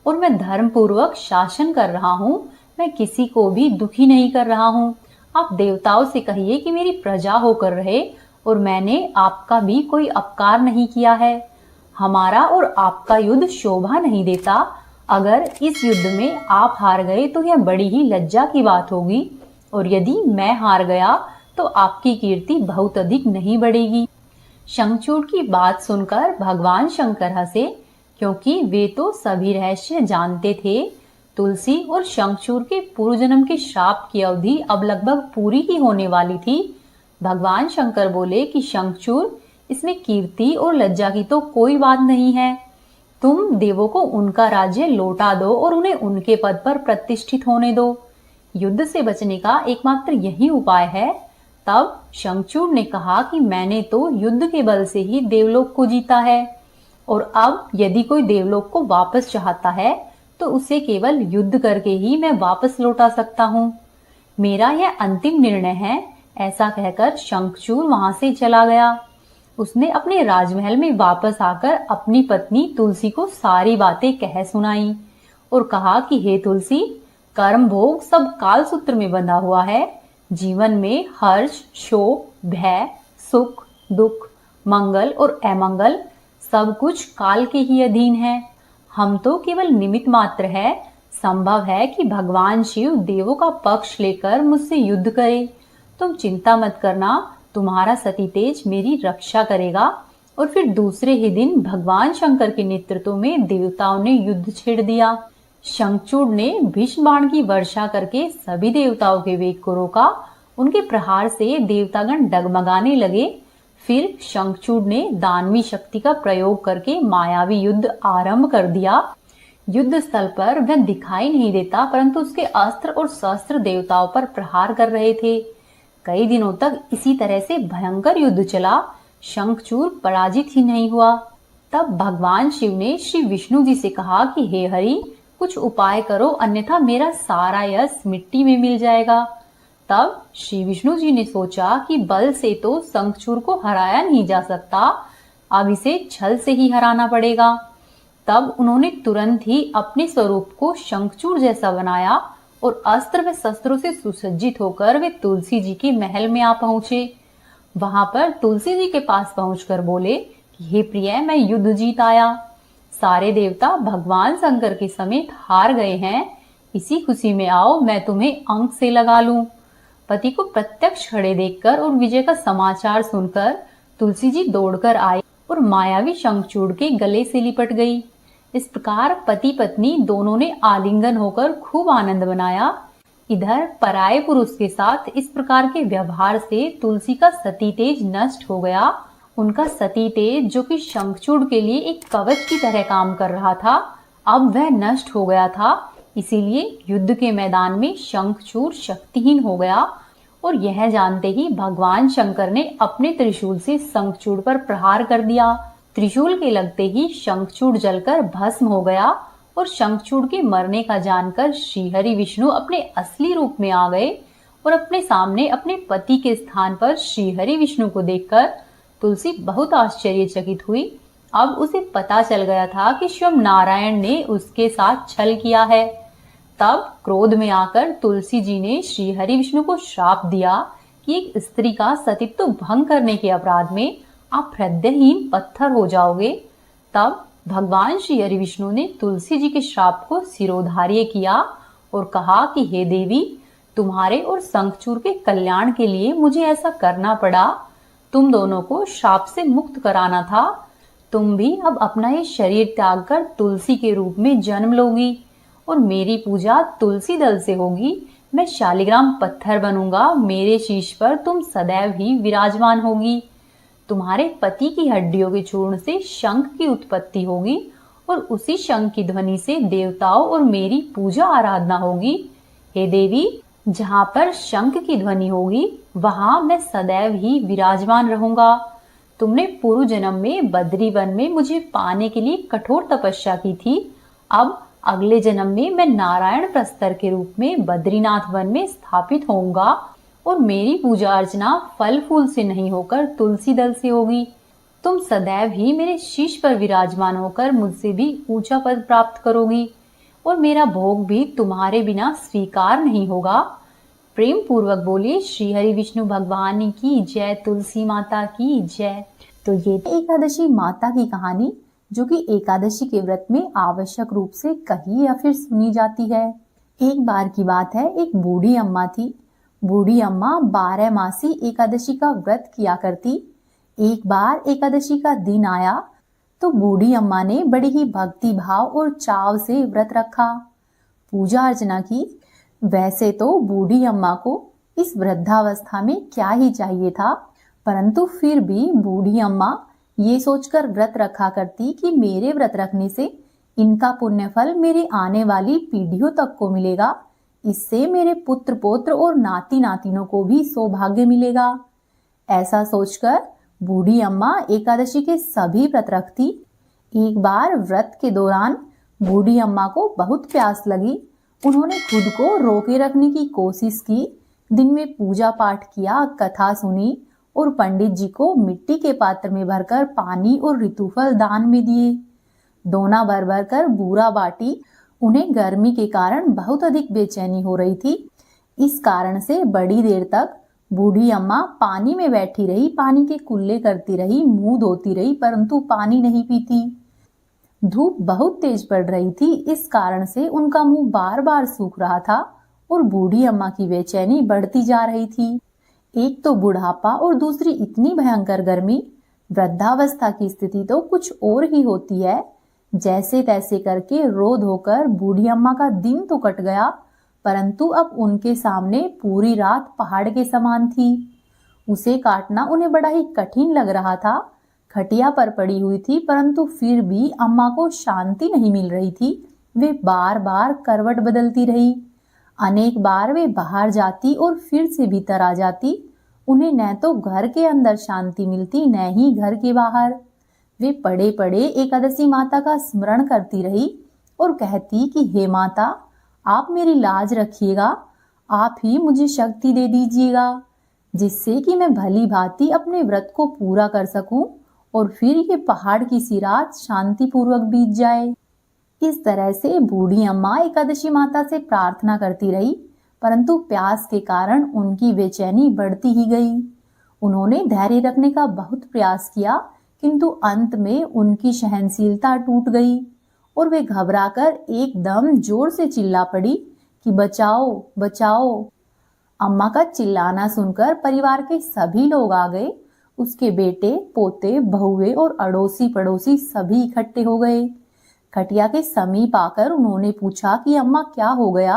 और मैं धर्म पूर्वक शासन कर रहा हूँ। मैं किसी को भी दुखी नहीं कर रहा हूँ। आप देवताओं से कहिए कि मेरी प्रजा होकर रहे और मैंने आपका भी कोई अपकार नहीं किया है। हमारा और आपका युद्ध शोभा नहीं देता। अगर इस युद्ध में आप हार गए तो यह बड़ी ही लज्जा की बात होगी और यदि मैं हार गया तो आपकी कीर्ति बहुत अधिक नहीं बढ़ेगी। शंखचूड़ की बात सुनकर भगवान शंकर हंसे, क्योंकि वे तो सभी रहस्य जानते थे। तुलसी और शंखचूड़ के पूर्व जन्म के श्राप की अवधि अब लगभग पूरी ही होने वाली थी। भगवान शंकर बोले कि शंखचूड़, इसमें कीर्ति और लज्जा की तो कोई बात नहीं है। तुम देवों को उनका राज्य लौटा दो और उन्हें उनके पद पर प्रतिष्ठित होने दो। युद्ध से बचने का एकमात्र यही उपाय है। तब शंखचूड़ ने कहा कि मैंने तो युद्ध के बल से ही देवलोक को जीता है और अब यदि कोई देवलोक को वापस चाहता है तो उसे केवल युद्ध करके ही मैं वापस लौटा सकता हूँ। मेरा यह अंतिम निर्णय है। ऐसा कहकर शंखचूड़ वहां से चला गया। उसने अपने राजमहल में वापस आकर अपनी पत्नी तुलसी को सारी बातें कह सुनाई और कहा कि हे तुलसी, कर्म भोग सब काल सूत्र में बंधा हुआ है। जीवन में हर्ष, शोक, भय, सुख, दुख, मंगल और अमंगल सब कुछ काल के ही अधीन है। हम तो केवल निमित्त मात्र है। संभव है कि भगवान शिव देवों का पक्ष लेकर मुझसे युद्ध करे। तुम चिंता मत करना, तुम्हारा सती तेज मेरी रक्षा करेगा। और फिर दूसरे ही दिन भगवान शंकर के नेतृत्व में देवताओं ने युद्ध छेड़ दिया। शंखचूड़ ने भीष्म बाण की वर्षा करके सभी देवताओं के वेग को रोका। उनके प्रहार से देवतागण डगमगाने लगे। फिर शंखचूड़ ने दानवी शक्ति का प्रयोग करके मायावी युद्ध आरंभ कर दिया। युद्ध स्थल पर वह दिखाई नहीं देता, परंतु उसके अस्त्र और शस्त्र देवताओं पर प्रहार कर रहे थे। कई दिनों तक इसी तरह से भयंकर युद्ध चला। शंखचूड़ पराजित ही नहीं हुआ। तब भगवान शिव ने श्री विष्णु जी से कहा कि हे हरि, कुछ उपाय करो, अन्यथा मेरा सारा यश मिट्टी में मिल जाएगा। तब श्री विष्णु जी ने सोचा कि बल से तो शंखचूड़ को हराया नहीं जा सकता, अब इसे छल से ही हराना पड़ेगा। तब उन्होंने तुरंत ही अपने स्वरूप को शंखचूड़ जैसा बनाया और अस्त्र व शस्त्रों से सुसज्जित होकर वे तुलसी जी के महल में आ पहुंचे। वहां पर तुलसी जी के पास पहुंचकर बोले कि हे प्रिय, मैं युद्ध जीत आया। सारे देवता भगवान शंकर के समेत हार गए हैं। इसी खुशी में आओ, मैं तुम्हें अंक से लगा लूं। पति को प्रत्यक्ष खड़े देखकर और विजय का समाचार सुनकर तुलसी जी दौड़कर आई और मायावी शंखचूड़ के गले से लिपट गई। इस प्रकार पति पत्नी दोनों ने आलिंगन होकर खूब आनंद मनाया। इधर पराये पुरुष के साथ इस प्रकार के व्यवहार से तुलसी का सती तेज नष्ट हो गया। उनका सती तेज, जो कि शंखचूड़ के लिए एक कवच की तरह काम कर रहा था, अब वह नष्ट हो गया था। इसीलिए युद्ध के मैदान में शंखचूड़ शक्तिहीन हो गया और यह जानते ही भगवान शंकर ने अपने त्रिशूल से शंखचूड़ पर प्रहार कर दिया। त्रिशूल के लगते ही शंखचूड़ जलकर भस्म हो गया और शंखचूड़ के मरने का जानकर श्रीहरि विष्णु अपने असली रूप में आ गए और अपने सामने अपने पति के स्थान पर श्रीहरि विष्णु को देखकर तुलसी बहुत आश्चर्यचकित हुई। अब उसे पता चल गया था कि स्वयं नारायण ने उसके साथ छल किया है। तब क्रोध में आकर तुलसी जी ने श्रीहरि विष्णु को श्राप दिया कि एक स्त्री का सतीत्व भंग करने के अपराध में आप हृदयहीन पत्थर हो जाओगे। तब भगवान श्री हरि विष्णु ने तुलसी जी के श्राप को सिरोधार्य किया और कहा कि हे देवी, तुम्हारे और शंखचूड़ के कल्याण के लिए मुझे ऐसा करना पड़ा। तुम दोनों को श्राप से मुक्त कराना था। तुम भी अब अपना ये शरीर त्याग कर तुलसी के रूप में जन्म लोगी और मेरी पूजा तुलसी दल से होगी। मैं शालिग्राम पत्थर बनूंगा, मेरे शीश पर तुम सदैव ही विराजमान होगी। तुम्हारे पति की हड्डियों के चूर्ण से शंख की उत्पत्ति होगी और उसी शंख की ध्वनि से देवताओं और मेरी पूजा आराधना होगी। हे देवी, जहाँ पर शंख की ध्वनि होगी वहां मैं सदैव ही विराजमान रहूंगा। तुमने पूर्व जन्म में बद्री वन में मुझे पाने के लिए कठोर तपस्या की थी। अब अगले जन्म में मैं नारायण प्रस्तर के रूप में बद्रीनाथ वन में स्थापित होऊंगा और मेरी पूजा अर्चना फल फूल से नहीं होकर तुलसी दल से होगी। तुम सदैव ही मेरे शीश पर विराजमान होकर मुझसे भी ऊंचा पद प्राप्त करोगी और मेरा भोग भी तुम्हारे बिना स्वीकार नहीं होगा। प्रेम पूर्वक बोलिए श्री हरि विष्णु भगवान की जय, तुलसी माता की जय। तो ये एकादशी माता की कहानी, जो कि एकादशी के व्रत में आवश्यक रूप से कही या फिर सुनी जाती है। एक बार की बात है, एक बूढ़ी अम्मा थी। बूढ़ी अम्मा 12 मासी एकादशी का व्रत किया करती। एक बार एकादशी का दिन आया तो बूढ़ी अम्मा ने बड़े ही भक्ति भाव और चाव से व्रत रखा, पूजा अर्चना की। वैसे तो बूढ़ी अम्मा को इस वृद्धावस्था में क्या ही चाहिए था, परंतु फिर भी बूढ़ी अम्मा ये सोचकर व्रत रखा करती कि मेरे व्रत रखने से इनका पुण्य फल मेरे आने वाली पीढ़ियों तक को मिलेगा। इससे मेरे पुत्र पौत्र और नाती नातिनों को भी सौभाग्य मिलेगा। ऐसा सोचकर बूढ़ी अम्मा एकादशी के सभी व्रत रखती। एक बार व्रत के दौरान बूढ़ी अम्मा को बहुत प्यास लगी। उन्होंने खुद को रोके रखने की कोशिश की। दिन में पूजा पाठ किया, कथा सुनी और पंडित जी को मिट्टी के पात्र में भरकर पानी और ऋतुफल दान में दिए। दोना भर भर कर बूरा बाटी। उन्हें गर्मी के कारण बहुत अधिक बेचैनी हो रही थी। इस कारण से बड़ी देर तक बूढ़ी अम्मा पानी में बैठी रही, पानी के कुल्ले करती रही, मुंह धोती रही, परंतु पानी नहीं पीती। धूप बहुत तेज पड़ रही थी, इस कारण से उनका मुंह बार बार सूख रहा था और बूढ़ी अम्मा की बेचैनी बढ़ती जा रही थी। एक तो बुढ़ापा और दूसरी इतनी भयंकर गर्मी। वृद्धावस्था की स्थिति तो कुछ और ही होती है। जैसे तैसे करके रो धोकर बूढ़ी अम्मा का दिन तो कट गया, परंतु अब उनके सामने पूरी रात पहाड़ के समान थी। उसे काटना उन्हें बड़ा ही कठिन लग रहा था। खटिया पर पड़ी हुई थी, परंतु फिर भी अम्मा को शांति नहीं मिल रही थी। वे बार बार करवट बदलती रही। अनेक बार वे बाहर जाती और फिर से भीतर आ जाती। उन्हें न तो घर के अंदर शांति मिलती, न ही घर के बाहर। वे पड़े पड़े एकादशी माता का स्मरण करती रही और कहती कि हे माता, आप मेरी लाज रखिएगा, आप ही मुझे शक्ति दे दीजिएगा, जिससे कि मैं भली भांति अपने व्रत को पूरा कर सकूं और फिर ये पहाड़ की सी रात शांतिपूर्वक बीत जाए। इस तरह से बूढ़ी अम्मा एकादशी माता से प्रार्थना करती रही, परंतु प्यास के कारण उनकी बेचैनी बढ़ती ही गई। उन्होंने धैर्य रखने का बहुत प्रयास किया, किंतु अंत में उनकी सहनशीलता टूट गई और वे घबराकर एकदम जोर से चिल्ला पड़ी कि बचाओ बचाओ। अम्मा का चिल्लाना सुनकर परिवार के सभी लोग आ गए। उसके बेटे, पोते, बहुए और अड़ोसी पड़ोसी सभी इकट्ठे हो गए। खटिया के समीप आकर उन्होंने पूछा कि अम्मा क्या हो गया,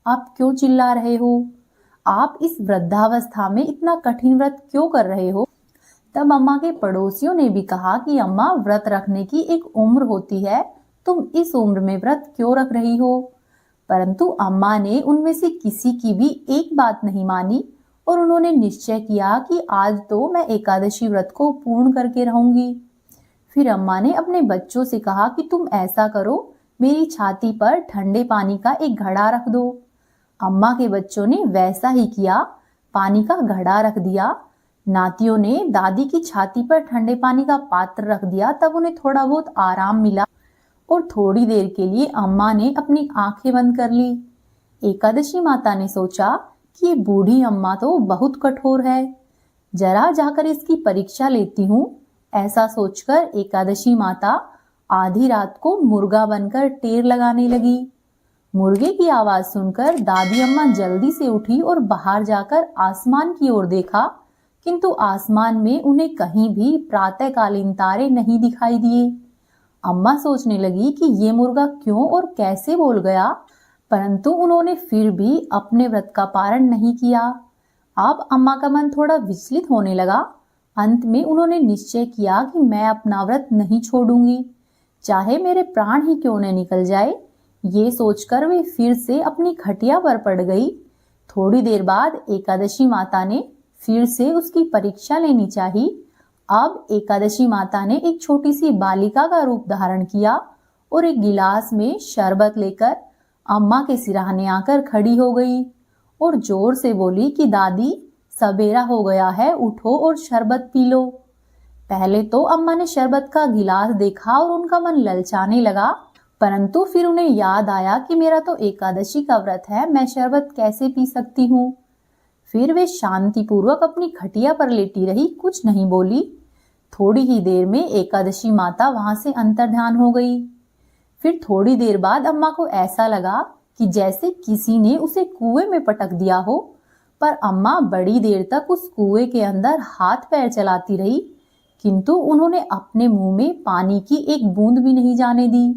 आप क्यों चिल्ला रहे हो? आप इस वृद्धावस्था में इतना कठिन व्रत क्यों कर रहे हो? तब अम्मा के पड़ोसियों ने भी कहा कि अम्मा, व्रत रखने की एक उम्र होती है, तुम इस उम्र में व्रत क्यों रख रही हो? परंतु अम्मा ने उनमें से किसी की भी एक बात नहीं मानी और उन्होंने निश्चय किया कि आज तो मैं एकादशी व्रत को पूर्ण करके रहूंगी। फिर अम्मा ने अपने बच्चों से कहा कि तुम ऐसा करो, मेरी छाती पर ठंडे पानी का एक घड़ा रख दो। अम्मा के बच्चों ने वैसा ही किया, पानी का घड़ा रख दिया। नातियों ने दादी की छाती पर ठंडे पानी का पात्र रख दिया। तब उन्हें थोड़ा बहुत आराम मिला और थोड़ी देर के लिए अम्मा ने अपनी आंखें बंद कर ली। एकादशी माता ने सोचा कि ये बूढ़ी अम्मा तो बहुत कठोर है, जरा जाकर इसकी परीक्षा लेती हूँ। ऐसा सोचकर एकादशी माता आधी रात को मुर्गा बनकर टेर लगाने लगी। मुर्गे की आवाज सुनकर दादी अम्मा जल्दी से उठी और बाहर जाकर आसमान की ओर देखा, किंतु आसमान में उन्हें कहीं भी प्रातःकालीन तारे नहीं दिखाई दिए। अम्मा सोचने लगी कि ये मुर्गा क्यों और कैसे बोल गया, परंतु उन्होंने फिर भी अपने व्रत का पारण नहीं किया। अब अम्मा का मन थोड़ा विचलित होने लगा। अंत में उन्होंने निश्चय किया कि मैं अपना व्रत नहीं छोड़ूंगी, चाहे मेरे प्राण ही क्यों न निकल जाए। ये सोचकर वे फिर से अपनी खटिया पर पड़ गई। थोड़ी देर बाद एकादशी माता ने फिर से उसकी परीक्षा लेनी चाहिए। अब एकादशी माता ने एक छोटी सी बालिका का रूप धारण किया और एक गिलास में शरबत लेकर अम्मा के सिरहाने आकर खड़ी हो गई और जोर से बोली कि दादी, सवेरा हो गया है, उठो और शरबत पी लो। पहले तो अम्मा ने शरबत का गिलास देखा और उनका मन ललचाने लगा, परंतु फिर उन्हें याद आया कि मेरा तो एकादशी का व्रत है, मैं शरबत कैसे पी सकती हूँ। फिर वे शांतिपूर्वक अपनी खटिया पर लेटी रही, कुछ नहीं बोली। थोड़ी ही देर में एकादशी माता वहां से अंतर्ध्यान हो गई। फिर थोड़ी देर बाद अम्मा को ऐसा लगा कि जैसे किसी ने उसे कुएं में पटक दिया हो, पर अम्मा बड़ी देर तक उस कुएं के अंदर हाथ पैर चलाती रही, किंतु उन्होंने अपने मुंह में पानी की एक बूंद भी नहीं जाने दी।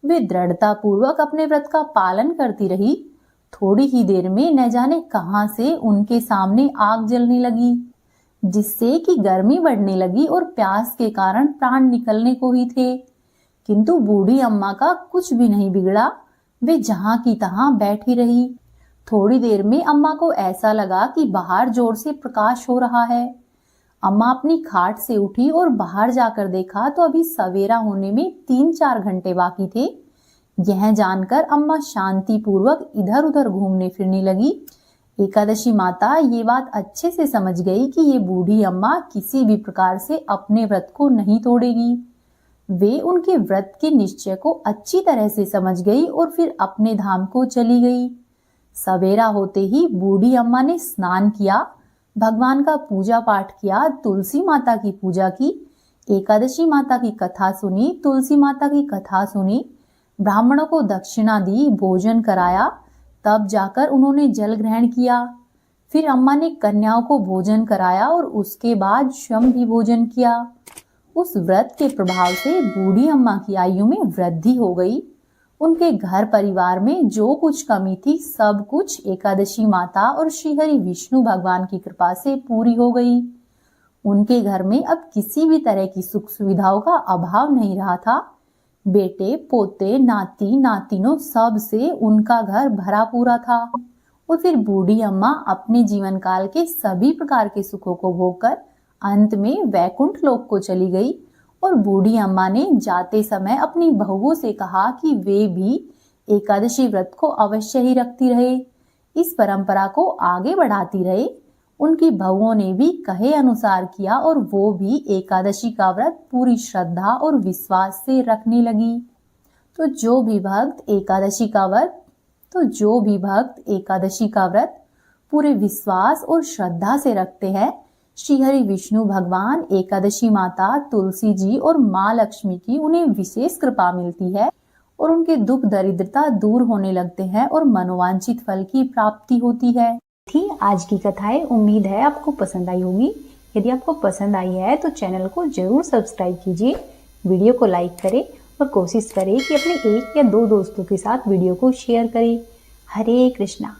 वे दृढ़ता पूर्वक अपने व्रत का पालन करती रही। थोड़ी ही देर में न जाने कहां से उनके सामने आग जलने लगी, जिससे कि गर्मी बढ़ने लगी और प्यास के कारण प्राण निकलने को ही थे। किंतु बूढ़ी अम्मा का कुछ भी नहीं बिगड़ा, वे जहां की तहां बैठी रही। थोड़ी देर में अम्मा को ऐसा लगा कि बाहर जोर से प्रकाश हो रहा है। अम्मा अपनी खाट से उठी और बाहर जाकर देखा तो अभी सवेरा होने में 3-4 घंटे बाकी थे। यह जानकर अम्मा शांति पूर्वक इधर उधर घूमने फिरने लगी। एकादशी माता ये बात अच्छे से समझ गई कि ये बूढ़ी अम्मा किसी भी प्रकार से अपने व्रत को नहीं तोड़ेगी। वे उनके व्रत के निश्चय को अच्छी तरह से समझ गई और फिर अपने धाम को चली गई। सवेरा होते ही बूढ़ी अम्मा ने स्नान किया, भगवान का पूजा पाठ किया, तुलसी माता की पूजा की, एकादशी माता की कथा सुनी, तुलसी माता की कथा सुनी, ब्राह्मणों को दक्षिणा दी, भोजन कराया, तब जाकर उन्होंने जल ग्रहण किया। फिर अम्मा ने कन्याओं को भोजन कराया और उसके बाद स्वयं भी भोजन किया। उस व्रत के प्रभाव से बूढ़ी अम्मा की आयु में वृद्धि हो गई। उनके घर परिवार में जो कुछ कमी थी सब कुछ एकादशी माता और श्रीहरि विष्णु भगवान की कृपा से पूरी हो गई। उनके घर में अब किसी भी तरह की सुख सुविधाओं का अभाव नहीं रहा था। बेटे, पोते, नाती, नातिनों सब से उनका घर भरा पूरा था। और फिर बूढ़ी अम्मा अपने जीवन काल के सभी प्रकार के सुखों को भोगकर अंत में वैकुंठ लोक को चली गई। और बूढ़ी अम्मा ने जाते समय अपनी बहुओं से कहा कि वे भी एकादशी व्रत को अवश्य ही रखती रहे, इस परंपरा को आगे बढ़ाती रहे। उनकी बहुओं ने भी कहे अनुसार किया और वो भी एकादशी का व्रत पूरी श्रद्धा और विश्वास से रखने लगी। तो जो भी भक्त एकादशी का व्रत पूरे विश्वास और श्रद्धा से रखते हैं, श्रीहरि विष्णु भगवान, एकादशी माता, तुलसी जी और माँ लक्ष्मी की उन्हें विशेष कृपा मिलती है और उनके दुख दरिद्रता दूर होने लगते हैं और मनोवांछित फल की प्राप्ति होती है। थी आज की कथाएं। उम्मीद है आपको पसंद आई होगी। यदि आपको पसंद आई है तो चैनल को जरूर सब्सक्राइब कीजिए, वीडियो को लाइक करें और कोशिश करें कि अपने 1 या 2 दोस्तों के साथ वीडियो को शेयर करें। हरे कृष्णा।